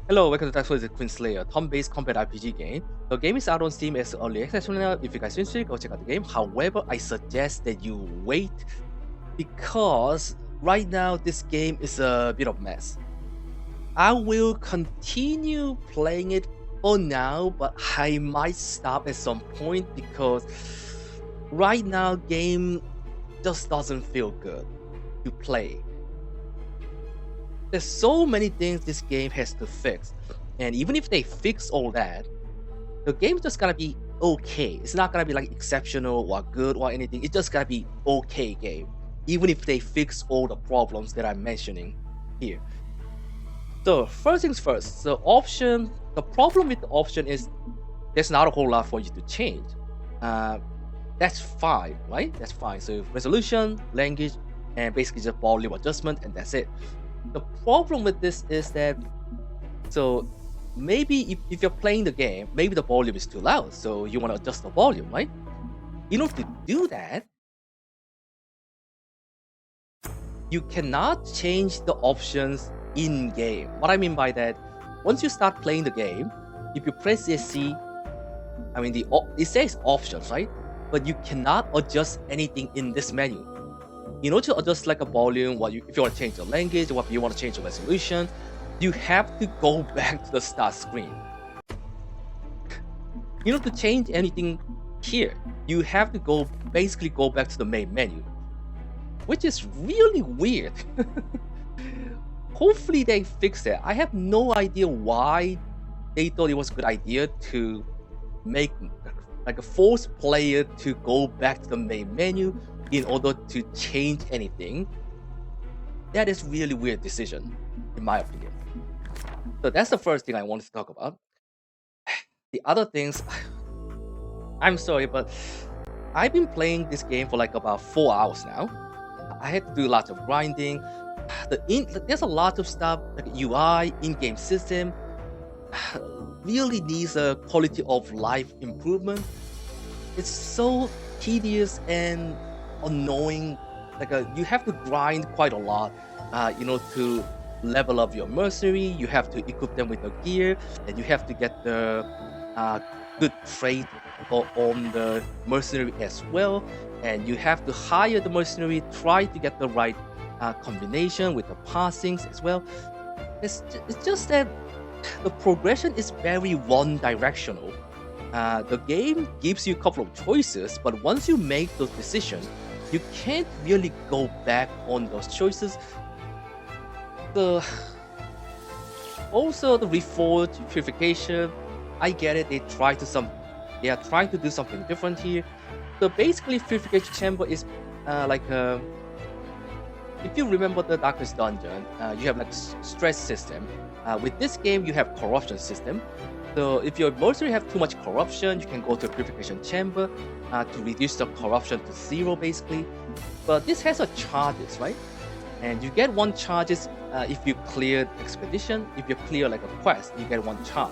Hello, welcome to Tactical Queen Slayer, turn-based combat RPG game. The game is out on Steam as early access right now. If you guys are interested, go check out the game. However, I suggest that you wait because right now this game is a bit of mess. I will continue playing it for now, but I might stop at some point because right now game just doesn't feel good to play. There's so many things this game has to fix, and even if they fix all that, the game's just gonna be okay. It's not gonna be like exceptional or good or anything. It's just gonna be okay game, even if they fix all the problems that I'm mentioning here. So first things first, the problem with the option is there's not a whole lot for you to change. That's fine, right? That's fine. So resolution, language, and basically just volume adjustment, and that's it. The problem with this is that, so maybe if you're playing the game, maybe the volume is too loud, so you want to adjust the volume, right? In order to do that, you cannot change the options in game. What I mean by that, once you start playing the game, if you press ESC, I mean it says options, right? But you cannot adjust anything in this menu. In order to adjust like a volume, if you want to change the language, or if you want to change the resolution, you have to go back to the start screen. In order to change anything here, you have to basically go back to the main menu, which is really weird. Hopefully they fix it. I have no idea why they thought it was a good idea to make like a force player to go back to the main menu in order to change anything. That is really weird decision, in my opinion. So that's the first thing I wanted to talk about. The other things, I'm sorry, but I've been playing this game for like about 4 hours now. I had to do lots of grinding. There's a lot of stuff like UI, in-game system, really needs a quality of life improvement. It's so tedious and annoying. Like you have to grind quite a lot, to level up your mercenary. You have to equip them with the gear, and you have to get the good trait on the mercenary as well. And you have to hire the mercenary, try to get the right combination with the passings as well. It's just that the progression is very one-directional. The game gives you a couple of choices, but once you make those decisions, you can't really go back on those choices. Also the reforge purification, I get it. They are trying to do something different here. So basically, purification chamber is if you remember the Darkest Dungeon, you have like stress system. With this game, you have corruption system. So if your mercenary have too much corruption, you can go to a purification chamber to reduce the corruption to 0, basically. But this has a charges, right? And you get 1 charges if you clear expedition. If you clear like a quest, you get 1 charge.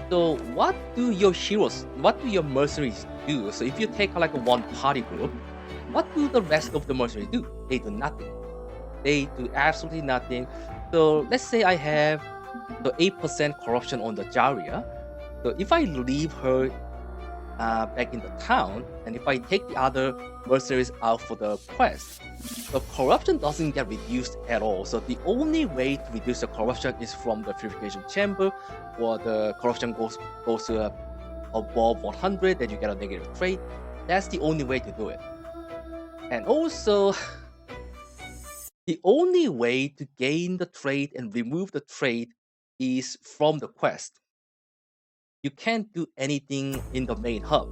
So what do your mercenaries do? So if you take like one party group, what do the rest of the mercenaries do? They do nothing. They do absolutely nothing. So let's say I have the 8% corruption on the Jaria. So if I leave her back in the town, and if I take the other mercenaries out for the quest, the corruption doesn't get reduced at all. So the only way to reduce the corruption is from the purification chamber, or the corruption goes to above 100, then you get a negative trait. That's the only way to do it. And also, the only way to gain the trait and remove the trait is from the quest. You can't do anything in the main hub.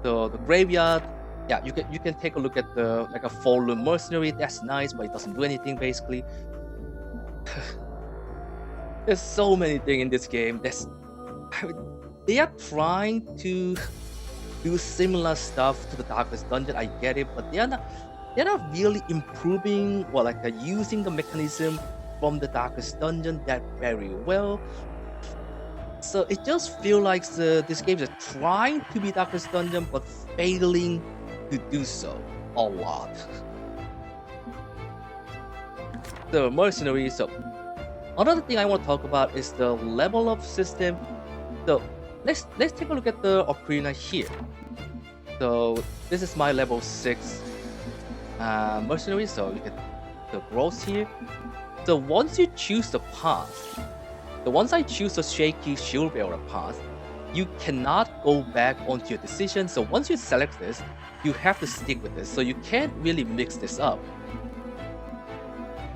So the graveyard, yeah, you can take a look at the like a fallen mercenary. That's nice, but it doesn't do anything basically. There's so many things in this game. They are trying to do similar stuff to the Darkest Dungeon. I get it, but they're not really improving or like using the mechanism from the Darkest Dungeon that very well. So it just feels like this game is trying to be Darkest Dungeon but failing to do so a lot. The mercenary, so Another thing I want to talk about is the level up system. So let's take a look at the Ocarina here. So this is my level 6 mercenary. So you get the growth here. So once you choose the path, once I choose the shaky shield bearer path, you cannot go back onto your decision. So once you select this, you have to stick with this. So you can't really mix this up.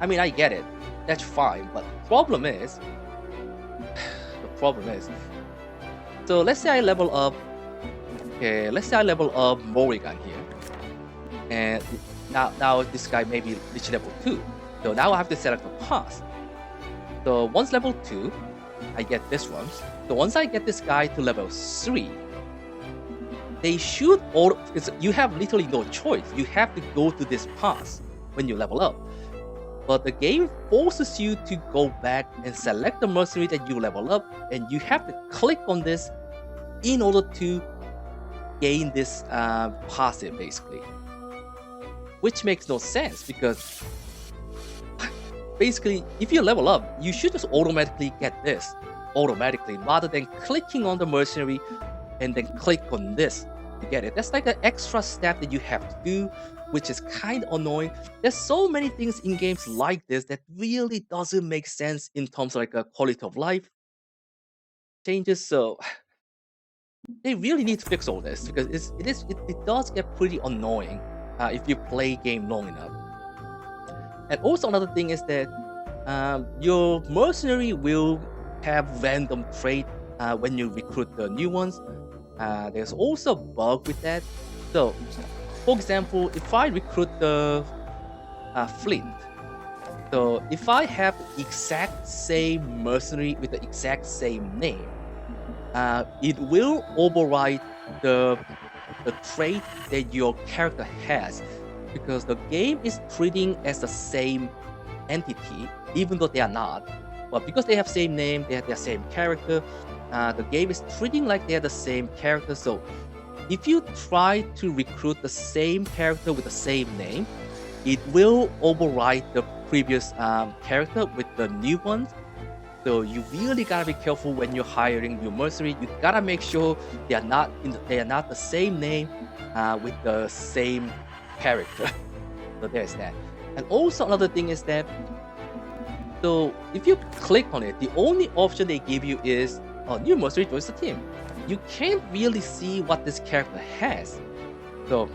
I mean, I get it. That's fine. But the problem is, so let's say I level up. Okay, let's say I level up Morrigan here, and now this guy maybe reach level 2. So now I have to select a path. So once level 2, I get this one. So once I get this guy to level 3, they should all, because you have literally no choice. You have to go to this path when you level up. But the game forces you to go back and select the mercenary that you level up, and you have to click on this in order to gain this passive, basically. Which makes no sense, because basically, if you level up, you should just automatically get this automatically, rather than clicking on the mercenary and then click on this to get it. That's like an extra step that you have to do, which is kind of annoying. There's so many things in games like this that really doesn't make sense in terms of like a quality of life changes. So they really need to fix all this, because it does get pretty annoying if you play game long enough. And also another thing is that your mercenary will have random trait when you recruit the new ones. There's also a bug with that. So, for example, if I recruit the Flint, so if I have the exact same mercenary with the exact same name, it will override the trait that your character has, because the game is treating as the same entity, even though they are not. But because they have same name, they have their same character, the game is treating like they are the same character. So if you try to recruit the same character with the same name, it will override the previous character with the new ones. So you really gotta be careful when you're hiring your mercenary. You gotta make sure they are not the same name with the same character. So there's that. And also another thing is that, so if you click on it, the only option they give you is new mercenary joins the team. You can't really see what this character has. So,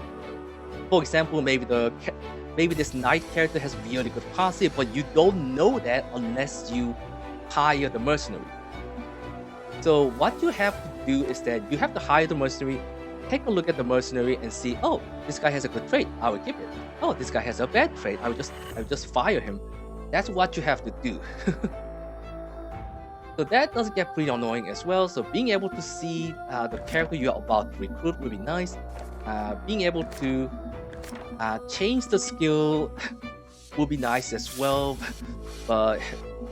for example, maybe this knight character has really good passive, but you don't know that unless you hire the mercenary. So what you have to do is that you have to hire the mercenary, take a look at the mercenary and see, oh, this guy has a good trait, I will keep it. Oh, this guy has a bad trait, I will just fire him. That's what you have to do. So that does get pretty annoying as well. So being able to see the character you are about to recruit will be nice. Being able to change the skill will be nice as well, but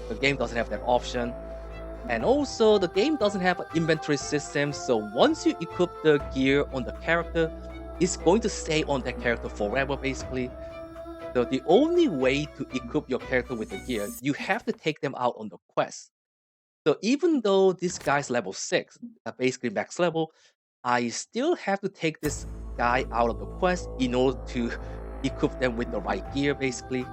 the game doesn't have that option. And also, the game doesn't have an inventory system, so once you equip the gear on the character, it's going to stay on that character forever, basically. So the only way to equip your character with the gear, you have to take them out on the quest. So even though this guy's level 6, basically max level, I still have to take this guy out of the quest in order to equip them with the right gear, basically.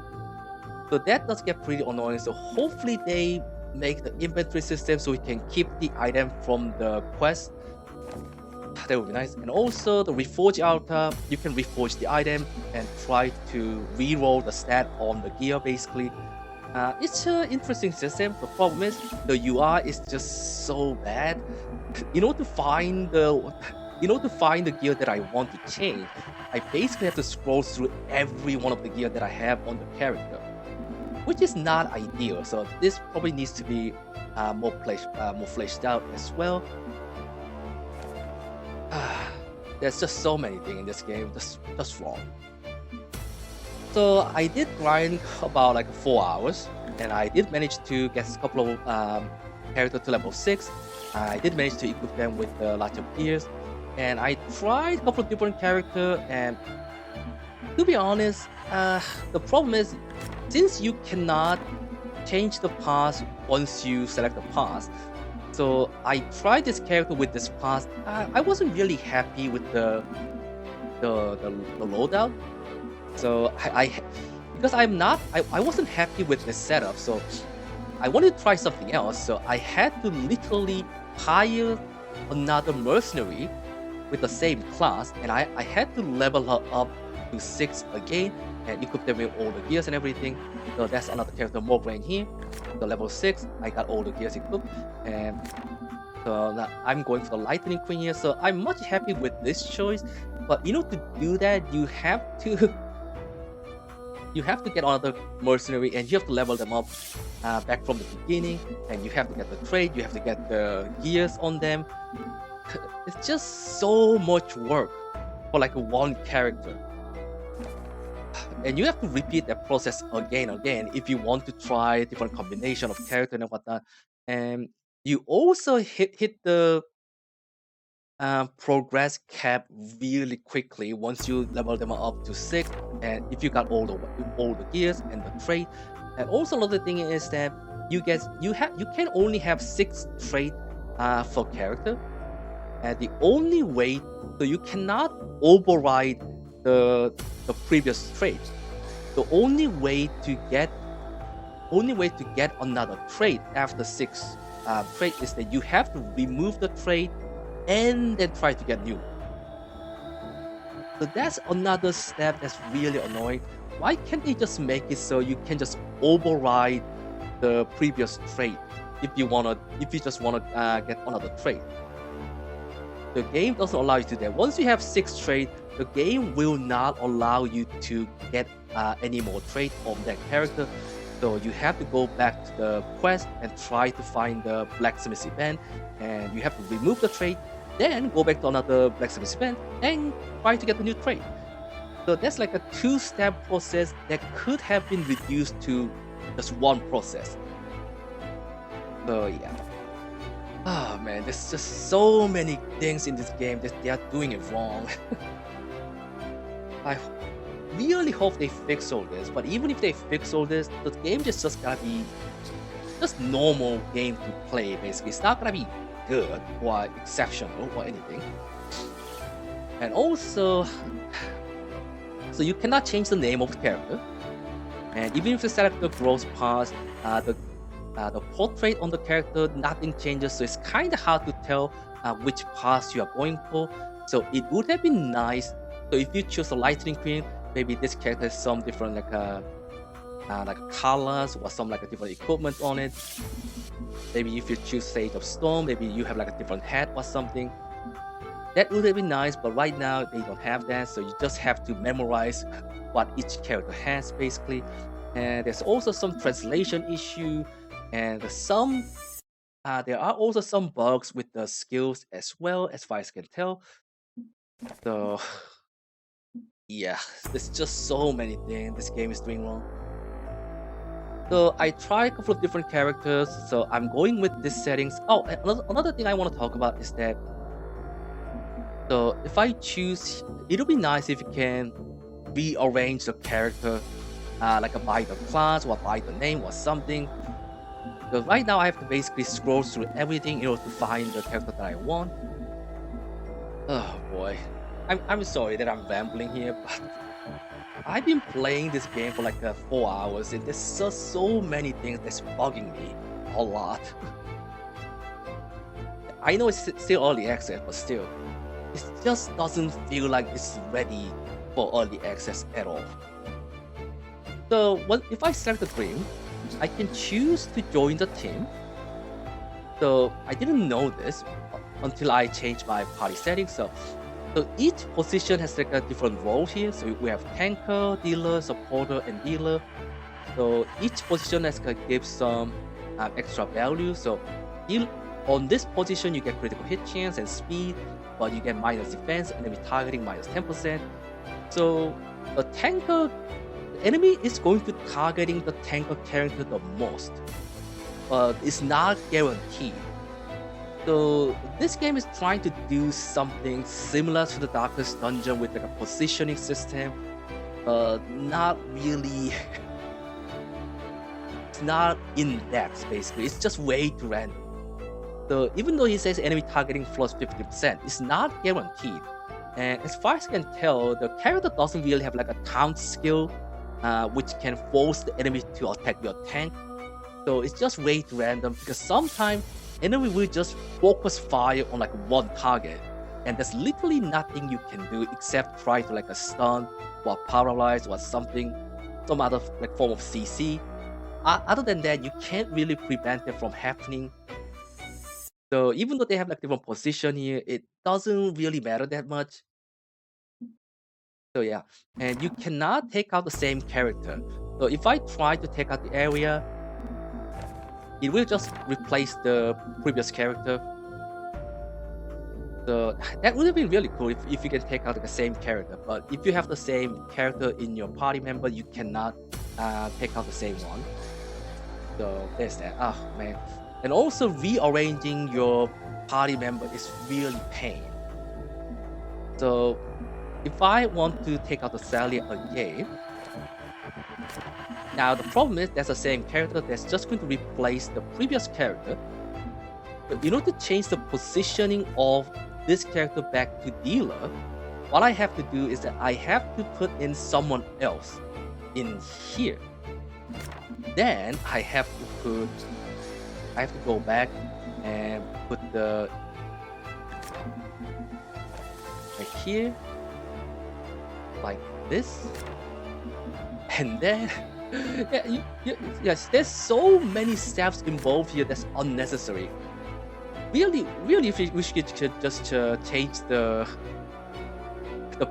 So that does get pretty annoying. So hopefully they make the inventory system so we can keep the item from the quest. That would be nice. And also the reforge altar, you can reforge the item and try to reroll the stat on the gear, basically. It's an interesting system. The problem is the UI is just so bad. In order to find the gear that I want to change, I basically have to scroll through every one of the gear that I have on the character, which is not ideal. So this probably needs to be more fleshed out as well. There's just so many things in this game just wrong. So I did grind about like 4 hours, and I did manage to get a couple of characters to level 6. I did manage to equip them with lots of gears, and I tried a couple of different characters, and to be honest, the problem is, since you cannot change the pass once you select the pass. So I tried this character with this pass. I wasn't really happy with the loadout. So because I wasn't happy with the setup. So I wanted to try something else. So I had to literally hire another mercenary with the same class, and I had to level her up to 6 again and equip them with all the gears and everything. So that's another character, Morgan here. So level 6, I got all the gears equipped, and so now I'm going for the Lightning Queen here. So I'm much happy with this choice. But to do that, you have to you have to get another mercenary and you have to level them up back from the beginning, and you have to get the trait, you have to get the gears on them. It's just so much work for like one character, and you have to repeat that process again and again if you want to try different combination of character and whatnot. And you also hit the progress cap really quickly once you level them up to 6, and if you got all the gears and the trait. And also another thing is that you can only have 6 trait for character, and the only way, so you cannot override the previous trait. The only way to get another trait after 6 trait is that you have to remove the trait and then try to get new. So that's another step that's really annoying. Why can't they just make it so you can just override the previous trait if you just wanna get another trait? The game doesn't allow you to do that. Once you have 6 traits, the game will not allow you to get any more traits on that character. So you have to go back to the quest and try to find the blacksmith event, and you have to remove the trait, then go back to another blacksmith event and try to get the new trait. So that's like a 2-step process that could have been reduced to just one process. So yeah. Oh man, there's just so many things in this game that they are doing it wrong. I really hope they fix all this, but even if they fix all this, the game just gotta be just normal game to play, basically. It's not gonna be good or exceptional or anything. And also, so you cannot change the name of the character, and even if you select the growth pass, the portrait on the character, nothing changes, so it's kind of hard to tell which pass you are going for. So it would have been nice, so if you choose a Lightning Queen, maybe this character has some different like colors or some like a different equipment on it. Maybe if you choose Sage of Storm, maybe you have like a different hat or something. That would have been nice, but right now they don't have that, so you just have to memorize what each character has, basically. And there's also some translation issue, and there are also some bugs with the skills as well, as far as I can tell. So yeah, there's just so many things this game is doing wrong. So I tried a couple of different characters, so I'm going with these settings. Oh, and another thing I want to talk about is that, so if I choose, it'll be nice if you can rearrange the character, like by the class or by the name or something. Because right now I have to basically scroll through everything in order to find the character that I want. Oh boy, I'm sorry that I'm rambling here, but I've been playing this game for like 4 hours, and there's just so many things that's bugging me a lot. I know it's still early access, but still, it just doesn't feel like it's ready for early access at all. So if I select the dream, I can choose to join the team. So I didn't know this until I changed my party settings. So each position has like a different role here. So we have tanker, dealer, supporter, and healer. So each position has gives some extra value. So on this position, you get critical hit chance and speed, but you get minus defense, enemy targeting minus 10%. So the enemy is going to targeting the tanker character the most, but it's not guaranteed. So this game is trying to do something similar to the Darkest Dungeon with like a positioning system, but not really it's not in depth basically. It's just way too random. So even though he says enemy targeting plus 50%, it's not guaranteed. And as far as I can tell, the character doesn't really have like a taunt skill, which can force the enemy to attack your tank. So it's just way too random because sometimes enemy will just focus fire on like one target, and there's literally nothing you can do except try to like a stun or paralyze or something, some other like form of CC. Other than that, you can't really prevent it from happening. So even though they have like different position here, it doesn't really matter that much. So yeah, and you cannot take out the same character. So if I try to take out the area, it will just replace the previous character. So that would have been really cool if you can take out the same character. But if you have the same character in your party member, you cannot take out the same one. So there's that. Oh man. And also rearranging your party member is really pain. So if I want to take out the Sally again, now the problem is that's the same character that's just going to replace the previous character. But in order to change the positioning of this character back to dealer, what I have to do is that I have to put in someone else in here. Then I have to go back and put the right here like this, and then yes, there's so many steps involved here that's unnecessary. Really, we should just change the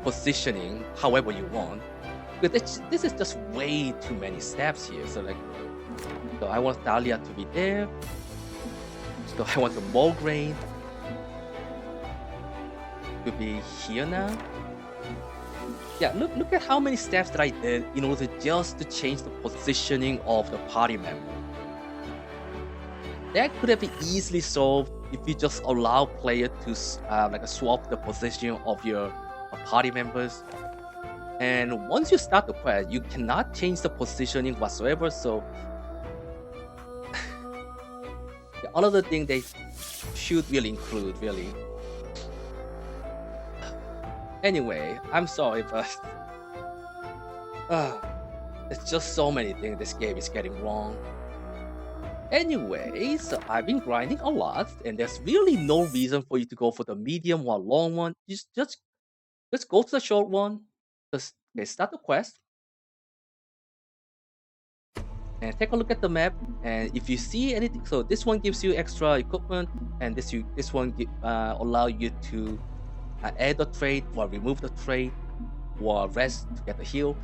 positioning however you want. Because this is just way too many steps here. So I want Thalia to be there. So I want the Mulgrain to be here now. Yeah, look at how many steps that I did in order to change the positioning of the party member. That could have been easily solved if you just allow player to swap the position of your party members. And once you start the quest, you cannot change the positioning whatsoever. So another thing they should really include, really. Anyway, I'm sorry, but it's just so many things this game is getting wrong. Anyway, so I've been grinding a lot, and there's really no reason for you to go for the medium or long one. Just go to the short one. Just start the quest and take a look at the map. And if you see anything, so this one gives you extra equipment, and this one allow you to add the trait or remove the trait or rest to get the heal.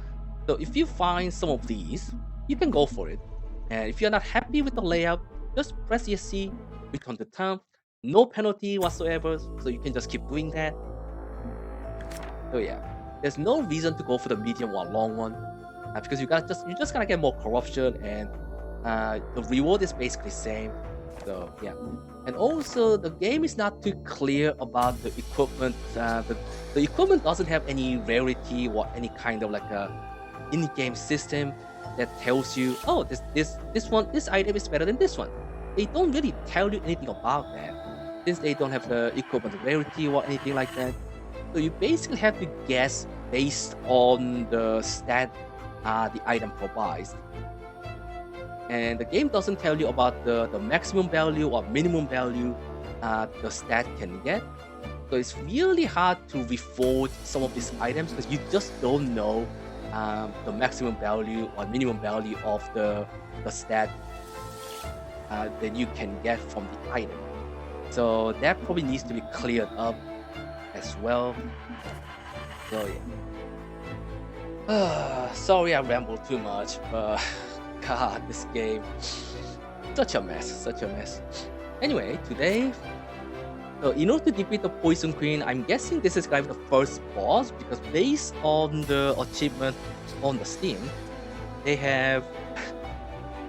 So if you find some of these, you can go for it. And if you're not happy with the layout, just press ESC, return to town, no penalty whatsoever. So you can just keep doing that. So yeah, there's no reason to go for the medium or long one, because you just gotta get more corruption, and the reward is basically same. So yeah, and also the game is not too clear about the equipment. The equipment doesn't have any rarity or any kind of like a in-game system that tells you, oh, this item is better than this one. They don't really tell you anything about that, since they don't have the equipment rarity or anything like that. So you basically have to guess based on the stat the item provides. And the game doesn't tell you about the maximum value or minimum value the stat can get. So it's really hard to reforge some of these items because you just don't know the maximum value or minimum value of the stat that you can get from the item. So that probably needs to be cleared up as well. So yeah. Sorry I rambled too much, but God, this game, such a mess. Anyway, today, so in order to defeat the Poison Queen, I'm guessing this is going to be the first boss, because based on the achievement on the Steam, they have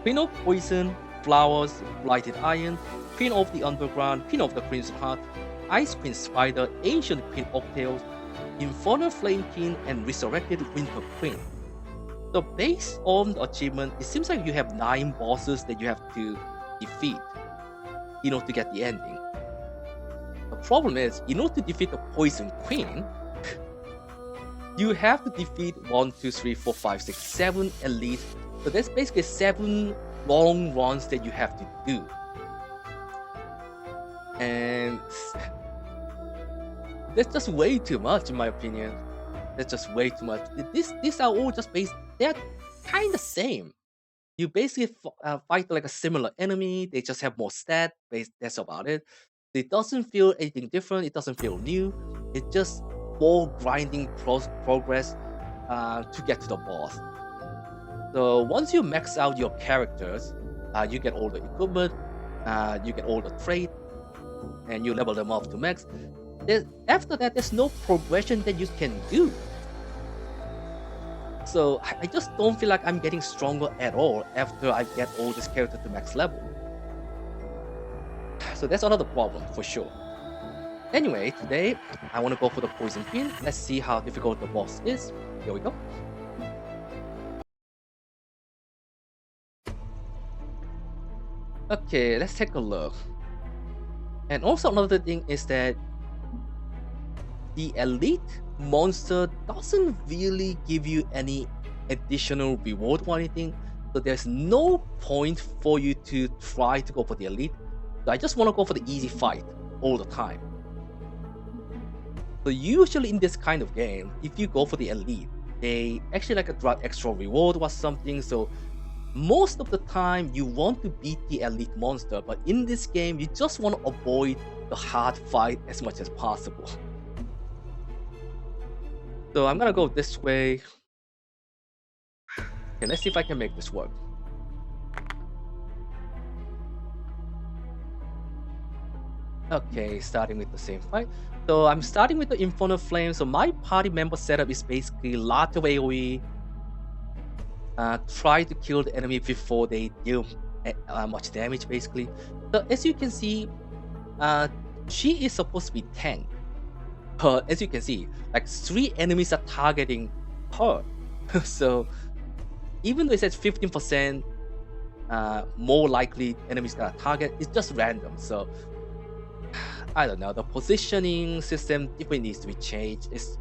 Queen of Poison, Flowers, Blighted Iron, Queen of the Underground, Queen of the Crimson Heart, Ice Queen Spider, Ancient Queen Octails, Infernal Flame King, and Resurrected Winter Queen. So based on the achievement, it seems like you have 9 bosses that you have to defeat in order to get the ending. The problem is, in order to defeat the Poison Queen, you have to defeat 1, 2, 3, 4, 5, 6, 7 elites. So that's basically 7 long runs that you have to do. And that's just way too much, in my opinion. That's just way too much. These are all just based. They're kind of same. You basically fight like a similar enemy. They just have more stat. That's about it. It doesn't feel anything different. It doesn't feel new. It's just more grinding progress to get to the boss. So once you max out your characters, you get all the equipment, you get all the trade, and you level them up to max. After that, there's no progression that you can do. So I just don't feel like I'm getting stronger at all after I get all this character to max level. So that's another problem for sure. Anyway, today I want to go for the Poison Queen. Let's see how difficult the boss is. Here we go. Okay, let's take a look. And also another thing is that the elite monster doesn't really give you any additional reward or anything. So there's no point for you to try to go for the elite. So I just want to go for the easy fight all the time. So usually in this kind of game, if you go for the elite, they actually like a drop extra reward or something. So most of the time you want to beat the elite monster, but in this game you just want to avoid the hard fight as much as possible. So I'm gonna go this way. Okay, let's see if I can make this work. Okay, starting with the same fight. So I'm starting with the Infernal Flame. So my party member setup is basically lot of AoE. Try to kill the enemy before they deal much damage, basically. So as you can see, she is supposed to be tank. But as you can see, like 3 enemies are targeting her. So even though it says 15% more likely enemies gonna target, it's just random. So I don't know, the positioning system definitely needs to be changed. It's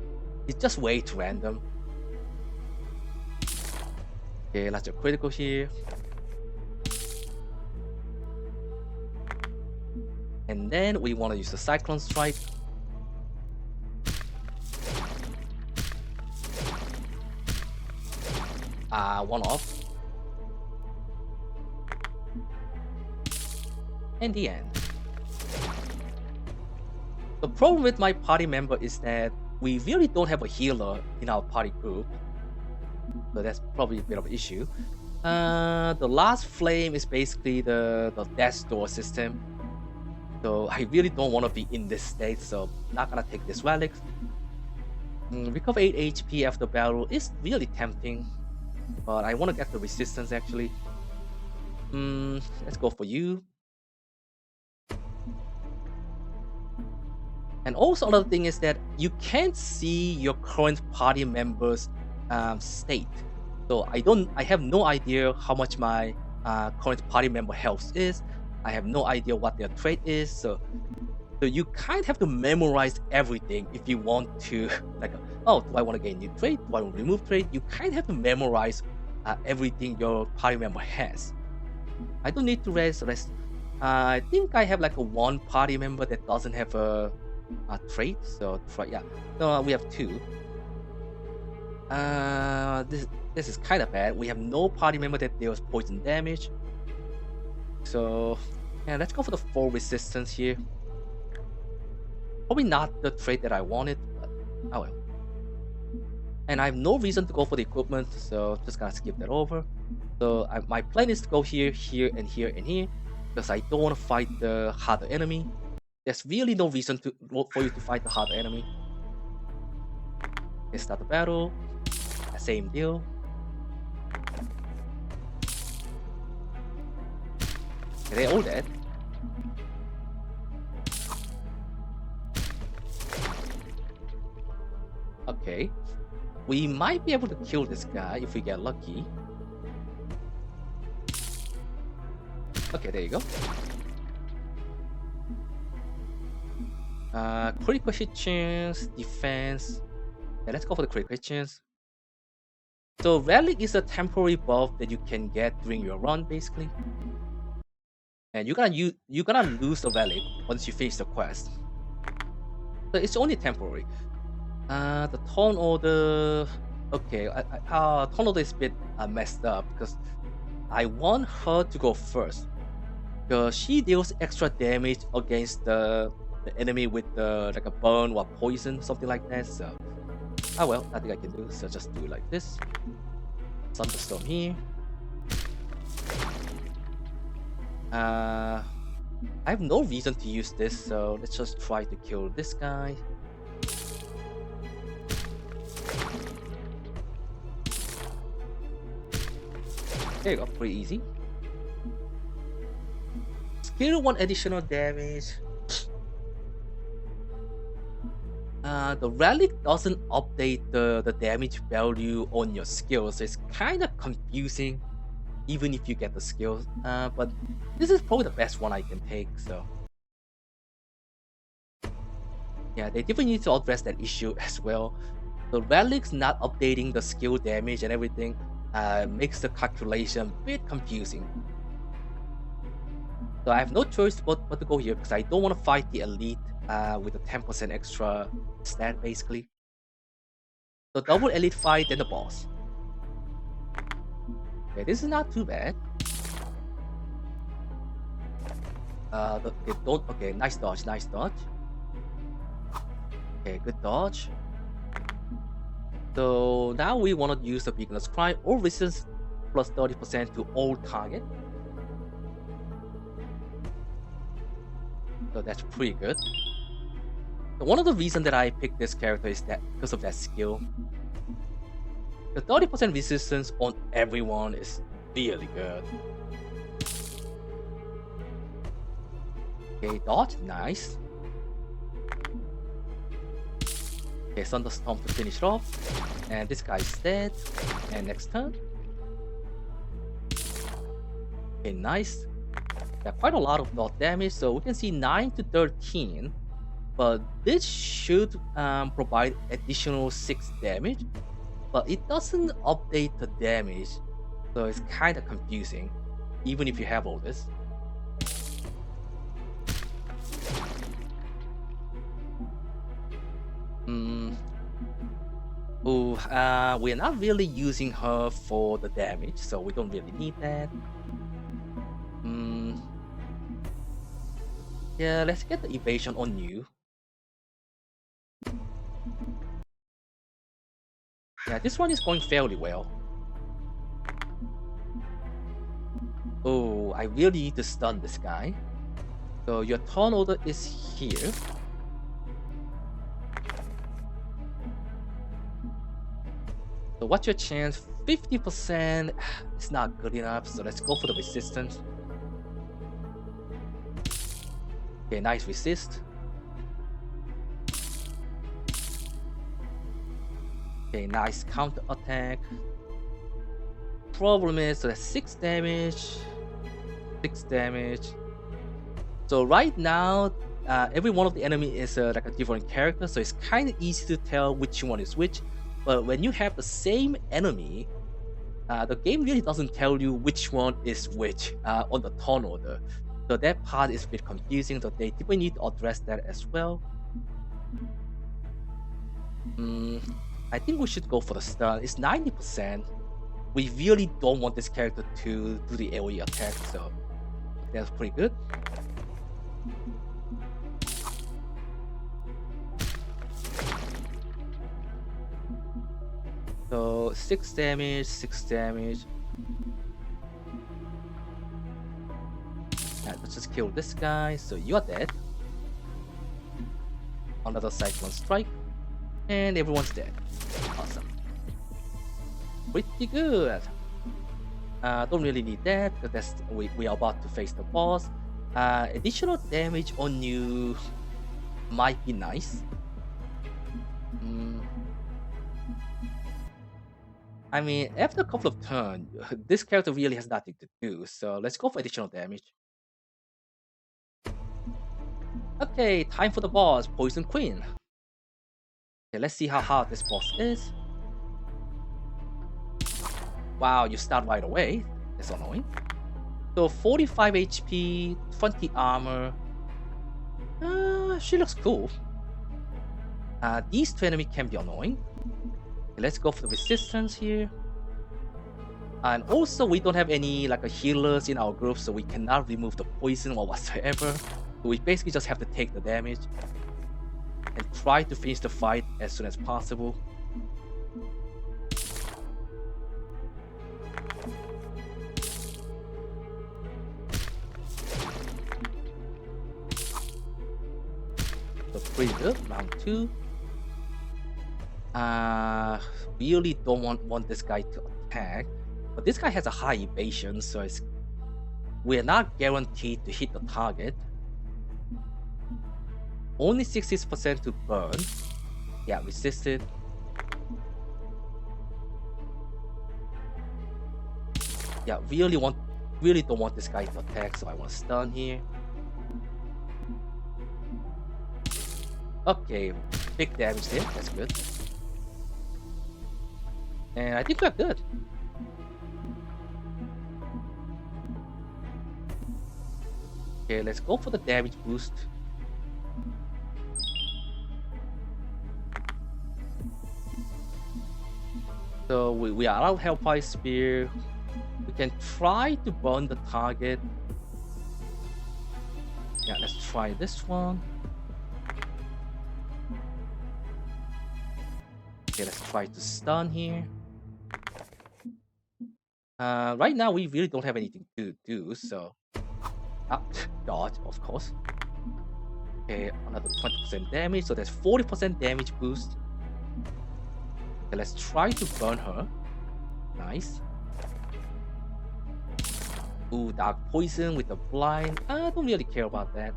just way too random. Okay, let's do critical here. And then we want to use the Cyclone Strike. One off. And the end. The problem with my party member is that we really don't have a healer in our party group. So that's probably a bit of an issue. The last flame is basically the death door system. So I really don't want to be in this state, so I'm not gonna take this relic. Recover 8 HP after battle is really tempting, but I want to get the resistance actually. Let's go for you. And also another thing is that you can't see your current party members' state. So I have no idea how much my current party member health is. I have no idea what their trait is. So you kind of have to memorize everything if you want to, like, oh, do I want to gain new trait? Do I want to remove trait? You kind of have to memorize everything your party member has. I don't need to rest. I think I have like one party member that doesn't have a trait. So yeah, no, we have 2. This is kind of bad. We have no party member that deals poison damage. So yeah, let's go for the 4 resistance here. Probably not the trait that I wanted, but oh well. And I have no reason to go for the equipment, so just gonna skip that over. So my plan is to go here, here, and here, and here, because I don't want to fight the harder enemy. There's really no reason for you to fight the harder enemy. Let's start the battle. Same deal. They're all dead. Okay. We might be able to kill this guy if we get lucky. Okay, there you go. Critical hit chance, defense. Yeah, let's go for the critical hit chance. So Relic is a temporary buff that you can get during your run, basically. And you're gonna lose the Relic once you finish the quest. So it's only temporary. The Tone Order. Okay, Tone Order is a bit messed up because I want her to go first. Because she deals extra damage against the enemy with like a burn or poison, something like that. So, oh well, I think I can do. So just do it like this. Thunderstorm here. I have no reason to use this, so let's just try to kill this guy. There you go, pretty easy. Skill 1 additional damage. The Relic doesn't update the damage value on your skill, so it's kind of confusing even if you get the skills. But this is probably the best one I can take, so. Yeah, they definitely need to address that issue as well. The Relic's not updating the skill damage and everything makes the calculation a bit confusing. So I have no choice but to go here because I don't want to fight the elite with a 10% extra stat, basically. So double elite fight, then the boss. Okay, this is not too bad. Okay, nice dodge, nice dodge. Okay, good dodge. So now we want to use the Beginner's Cry or resistance plus 30% to all target. So that's pretty good. So one of the reasons that I picked this character is that because of that skill. The 30% resistance on everyone is really good. Okay, dodge, nice. Okay, Thunderstorm to finish off. And this guy is dead. And next turn. Okay, nice. Yeah, quite a lot of dot damage, so we can see 9 to 13. But this should provide additional 6 damage. But it doesn't update the damage, so it's kind of confusing, even if you have all this. We're not really using her for the damage, so we don't really need that. Yeah, let's get the evasion on you. Yeah, this one is going fairly well. Oh, I really need to stun this guy. So your turn order is here. So what's your chance? 50%. It's not good enough, so let's go for the resistance. Okay, nice resist. Okay, nice counter attack. Problem is, so that's 6 damage. 6 damage. So right now, every one of the enemy is like a different character, so it's kind of easy to tell which one is which. But when you have the same enemy, the game really doesn't tell you which one is which on the turn order. So that part is a bit confusing, so they definitely need to address that as well. I think we should go for the stun. It's 90%. We really don't want this character to do the AoE attack, so that's pretty good. So 6 damage, 6 damage. Yeah, let's just kill this guy. So you are dead. Another Cyclone Strike. And everyone's dead. Awesome. Pretty good. Don't really need that because we are about to face the boss. Additional damage on you might be nice. I mean, after a couple of turns, this character really has nothing to do, so let's go for additional damage. Okay, time for the boss, Poison Queen. Okay, let's see how hard this boss is. Wow, you start right away. That's annoying. So 45 HP, 20 armor. She looks cool. These two enemies can be annoying. Okay, let's go for the resistance here. And also, we don't have any like a healers in our group, so we cannot remove the poison or whatsoever. So we basically just have to take the damage and try to finish the fight as soon as possible. So pretty good, round 2. Really don't want this guy to attack, but this guy has a high evasion, so we're not guaranteed to hit the target. Only 60% to burn. Yeah, resisted. Yeah, really don't want this guy to attack, so I want to stun here. Okay, big damage there. That's good. And I think we're good. Okay, let's go for the damage boost. So we are out of Hellfire Spear. We can try to burn the target. Yeah, let's try this one. Okay, let's try to stun here. Right now, we really don't have anything to do, so... dodge, of course. Okay, another 20% damage, so that's 40% damage boost. Okay, let's try to burn her. Nice. Ooh, Dark Poison with the blind. I don't really care about that.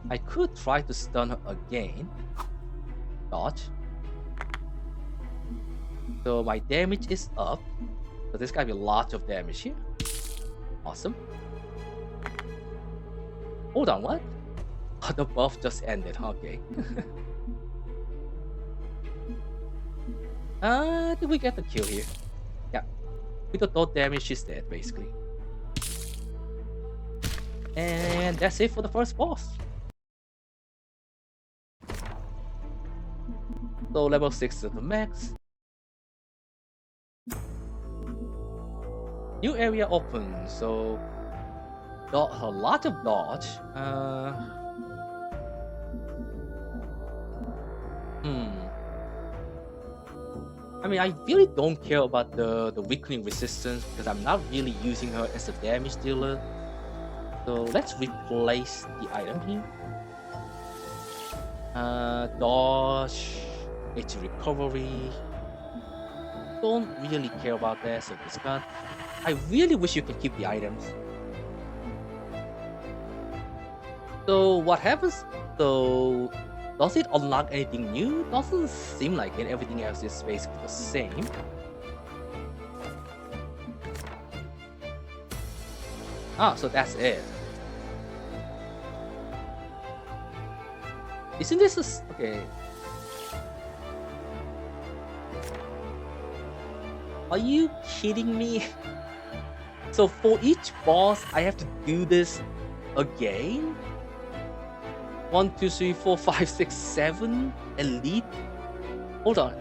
I could try to stun her again. Dodge. So my damage is up. So there's gotta be lots of damage here. Awesome. Hold on, what? Oh, the buff just ended. Okay. Did we get the kill here? Yeah. With the dot damage, she's dead, basically. And that's it for the first boss. So level 6 is the max. New area open, so a lot of dodge. I mean, I really don't care about the weakening resistance because I'm not really using her as a damage dealer. So let's replace the item here. Dodge, HP recovery. Don't really care about that, so discard. I really wish you could keep the items. So what happens? So does it unlock anything new? Doesn't seem like it. Everything else is basically the same. Ah, so that's it. Isn't this okay? Are you kidding me? So for each boss, I have to do this again? 1, 2, 3, 4, 5, 6, 7 elite. Hold on,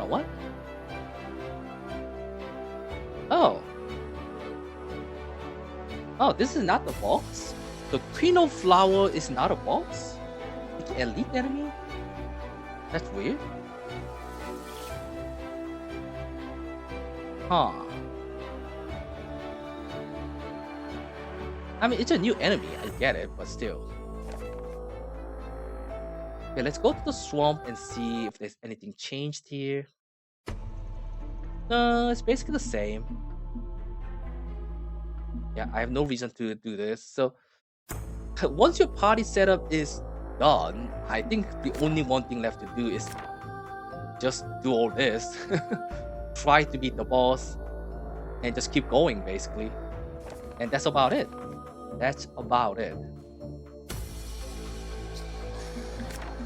what? Oh, this is not the boss. The Queen of Flower is not a boss. The elite enemy. That's weird. Huh. I mean, it's a new enemy, I get it, but still. Okay, let's go to the swamp and see if there's anything changed here. No, it's basically the same. Yeah, I have no reason to do this. So, once your party setup is done. I think the only one thing left to do is just do all this. Try to beat the boss and just keep going basically. And that's about it. That's about it.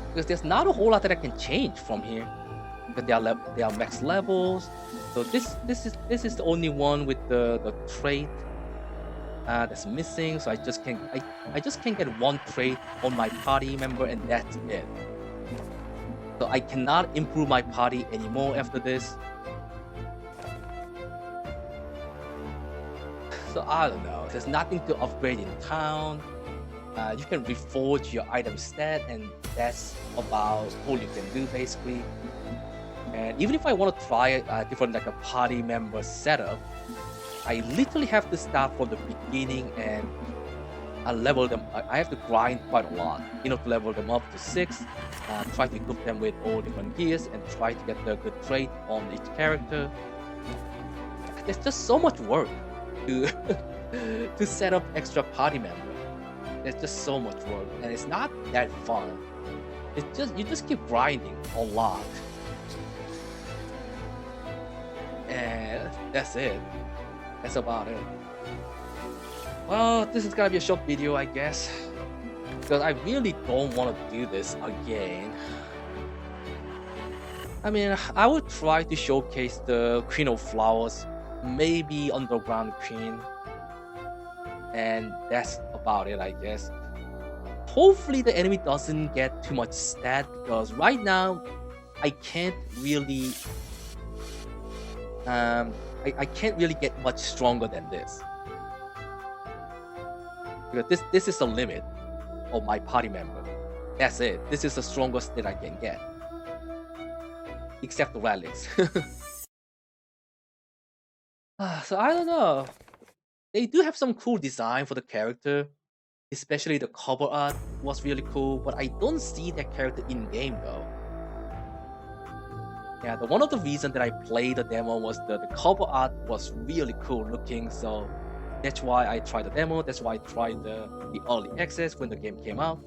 Because there's not a whole lot that I can change from here. But they are max levels. So this is the only one with the trait that's missing. So I just can get one trait on my party member, and that's it. So I cannot improve my party anymore after this. So I don't know. There's nothing to upgrade in town. You can reforge your item stat, and that's about all you can do basically. And even if I want to try a different like a party member setup, I literally have to start from the beginning and level them. I have to grind quite a lot, to level them up to 6. Try to equip them with all different gears and try to get the good trait on each character. There's just so much work to to set up extra party member. There's just so much work, and it's not that fun. You just keep grinding a lot. And that's it. That's about it. Well, this is gonna be a short video, I guess, because I really don't want to do this again. I mean, I would try to showcase the Queen of Flowers, maybe Underground Queen, and that's about it, I guess. Hopefully the enemy doesn't get too much stat, because right now I can't really I can't really get much stronger than this, because this is the limit of my party member. That's it. This is the strongest that I can get, except the relics. So I don't know. They do have some cool design for the character, especially the cover art was really cool, but I don't see that character in game though. Yeah, one of the reasons that I played the demo was the cover art was really cool looking, so that's why I tried the demo. That's why I tried the early access when the game came out.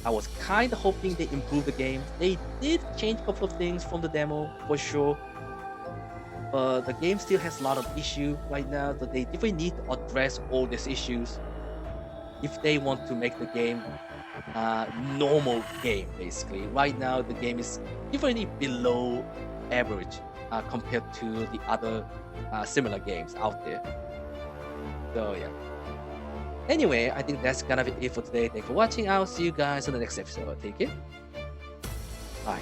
I was kind of hoping they improved the game. They did change a couple of things from the demo for sure, but the game still has a lot of issues right now, so they definitely need to address all these issues if they want to make the game normal game basically. Right now the game is definitely below average compared to the other similar games out there. So yeah. Anyway, I think that's gonna be it for today. Thanks for watching. I'll see you guys in the next episode. Take care. Bye.